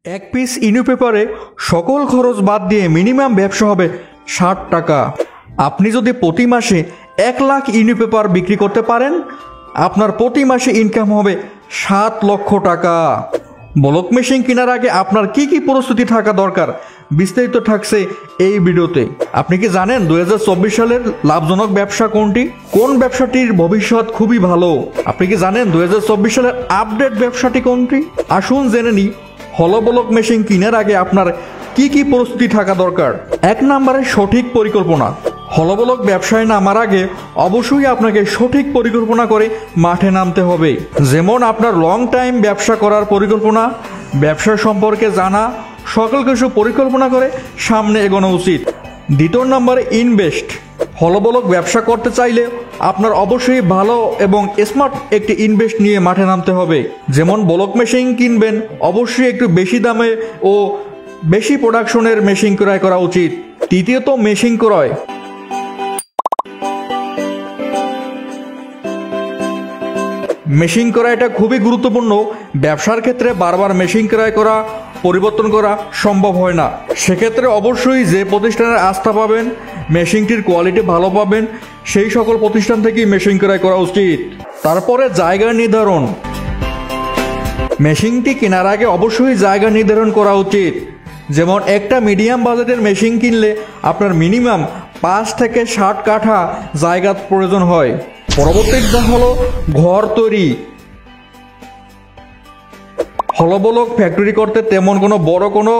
এক পিস ইনু পেপারে সকল খরচ বাদ দিয়ে মিনিমাম ব্যবসা হবে ৬০ টাকা। আপনি যদি প্রতি মাসে ১ লাখ ইনু পেপার বিক্রি করতে পারেন, আপনার প্রতি মাসে ইনকাম হবে ৭ লক্ষ টাকা। ব্লক মেশিন কেনার আগে আপনার কি কি প্রস্তুতি থাকা দরকার বিস্তারিত থাকছে এই ভিডিওতে। আপনি কি জানেন 2024 সালের লাভজনক ব্যবসা কোনটি, কোন ব্যবসাটির ভবিষ্যৎ খুবই ভালো? আপনি কি জানেন 2024 সালের আপডেট ব্যবসাটি কোনটি? আসুন জেনে নিই হলো ব্লক মেশিন কেনার আগে আপনার কি কি প্রস্তুতি থাকা দরকার। ১ নম্বরে সঠিক পরিকল্পনা। হলো ব্লক ব্যবসায় নামার আগে অবশ্যই আপনাকে সঠিক পরিকল্পনা করে মাঠে নামতে হবে। যেমন আপনার লং টাইম ব্যবসা করার পরিকল্পনা, ব্যবসা সম্পর্কে জানা, সকল কিছু পরিকল্পনা করে সামনে এগোনো উচিত। ২ নম্বরে ইনভেস্ট। হলো ব্লক ব্যবসা করতে চাইলে আপনার অবশ্যই ভালো এবং স্মার্ট একটি ইনভেস্ট নিয়ে মাঠে নামতে হবে। যেমন ব্লক মেশিন কিনবেন, অবশ্যই একটু বেশি দামে ও বেশি প্রোডাকশনের মেশিন ক্রয় করা উচিত। তৃতীয়ত মেশিন ক্রয়। মেশিন ক্রয়টা খুবই গুরুত্বপূর্ণ। ব্যবসার ক্ষেত্রে বারবার মেশিন ক্রয় করা, পরিবর্তন করা সম্ভব হয় না। সেক্ষেত্রে অবশ্যই যে প্রতিষ্ঠানের আস্থা পাবেন, মেশিনটির কোয়ালিটি ভালো পাবেন, সেই সকল প্রতিষ্ঠান থেকেই মেশিন ক্রয় করা উচিত। তারপরে জায়গা নির্ধারণ। মেশিনটি কেনার আগে অবশ্যই জায়গা নির্ধারণ করা উচিত। যেমন একটা মিডিয়াম বাজেটের মেশিন কিনলে আপনার মিনিমাম ৫ থেকে ৬০ কাঠা জায়গার প্রয়োজন হয়। পরবর্তীটা হলো ঘর তৈরি। হলো ব্লক ফ্যাক্টরি করতে তেমন কোনো বড় কোনো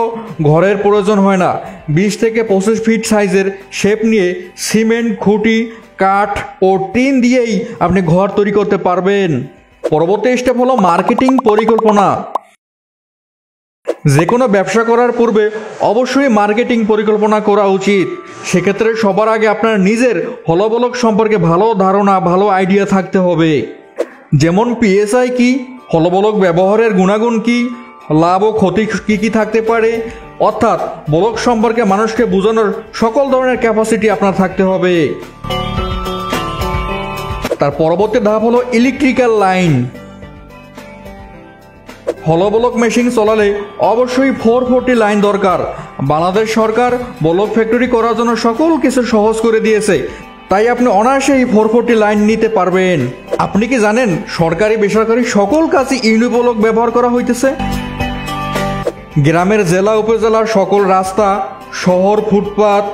ঘরের প্রয়োজন হয় না। ২০ থেকে ২৫ ফিট সাইজের শেপ নিয়ে সিমেন্ট, খুঁটি, কাঠ ও টিন দিয়েই আপনি ঘর তৈরি করতে পারবেন। পরবর্তী স্টেপ হলো মার্কেটিং পরিকল্পনা। যে কোনো ব্যবসা করার পূর্বে অবশ্যই মার্কেটিং পরিকল্পনা করা উচিত। সেক্ষেত্রে সবার আগে আপনার নিজের হলো ব্লক সম্পর্কে ভালো ধারণা, ভালো আইডিয়া থাকতে হবে। যেমন পিএসআই কি, হলো ব্লক ব্যবহারের গুণাগুণ কি, লাভ ও ক্ষতি কী কী থাকতে পারে, অর্থাৎ ব্লক সম্পর্কে মানুষকে বোঝানোর সকল ধরনের ক্যাপাসিটি আপনার থাকতে হবে। তার পরবর্তী ধাপ হলো ইলেকট্রিক্যাল লাইন। হলো ব্লক মেশিন চলালে অবশ্যই 440 লাইন দরকার। বাংলাদেশ সরকার ব্লক ফ্যাক্টরি করার জন্য সকল কিছু সহজ করে দিয়েছে, তাই আপনি অনায়াসেই 440 লাইন নিতে পারবেন। আপনি কি জানেন সরকারি বেসরকারি সকল কাজে ইনু ব্লক ব্যবহার করা হইতেছে? গ্রামের জেলা উপজেলার সকল রাস্তা, শহর ফুটপাত,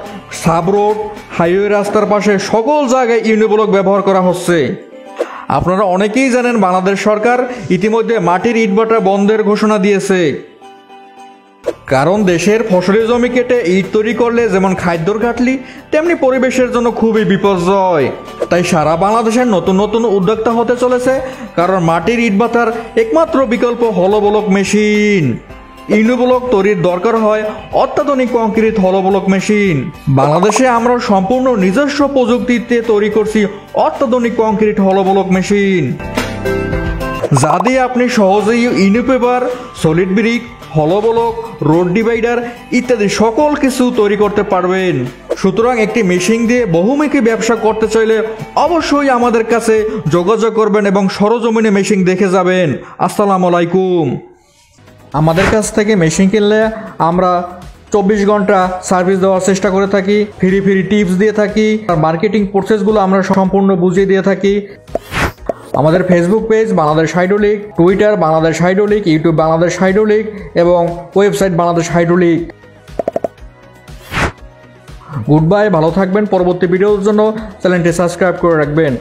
সাবরোড, হাইওয়ে রাস্তার পাশে সকল জায়গায় ইনু ব্লক ব্যবহার করা হচ্ছে। আপনারা অনেকেই জানেন বাংলাদেশ সরকার ইতিমধ্যে মাটির ইটভাটা বন্ধের ঘোষণা দিয়েছে। কারণ দেশের ফসলি জমি কেটে ইট তৈরি করলে যেমন খাদ্যর ঘাটতি, তেমনি পরিবেশের জন্য খুবই বিপর্যয়। তাই সারা বাংলাদেশের নতুন নতুন উদ্যোক্তা হতে চলেছে, কারণ মাটির ইটভাটার একমাত্র বিকল্প হলো ব্লক মেশিন। ইনু ব্লক তৈরির দরকার হয় অত্যাধুনিক কংক্রিট হলো ব্লক মেশিন। বাংলাদেশে আমরা সম্পূর্ণ নিজস্ব প্রযুক্তিতে তৈরি করছি অত্যাধুনিক কংক্রিট হলো ব্লক মেশিন, যা দিয়ে আপনি সহজেই ইনু পেপার, সলিড ব্রিক, হলো ব্লক, রোড ডিভাইডার ইত্যাদি সকল কিছু তৈরি করতে পারবেন। সুতরাং একটি মেশিন দিয়ে বহুমুখী ব্যবসা করতে চাইলে অবশ্যই আমাদের কাছে যোগাযোগ করবেন এবং সরজমিনে মেশিন দেখে যাবেন। আসসালামু আলাইকুম। আমাদের কাছ থেকে মেশিন কিনলে আমরা 24 ঘন্টা সার্ভিস দেওয়ার চেষ্টা করে থাকি, ফ্রি টিপস দিয়ে থাকি, আর মার্কেটিং প্রসেসগুলো আমরা সম্পূর্ণ বুঝিয়ে দিয়ে থাকি। আমাদের Facebook page Bangladesh hydraulic, Twitter Bangladesh hydraulic, YouTube Bangladesh hydraulic এবং website Bangladesh hydraulic. Good bye, ভালো থাকবেন। পরবর্তী ভিডিওর জন্য চ্যানেলটি সাবস্ক্রাইব করে রাখবেন।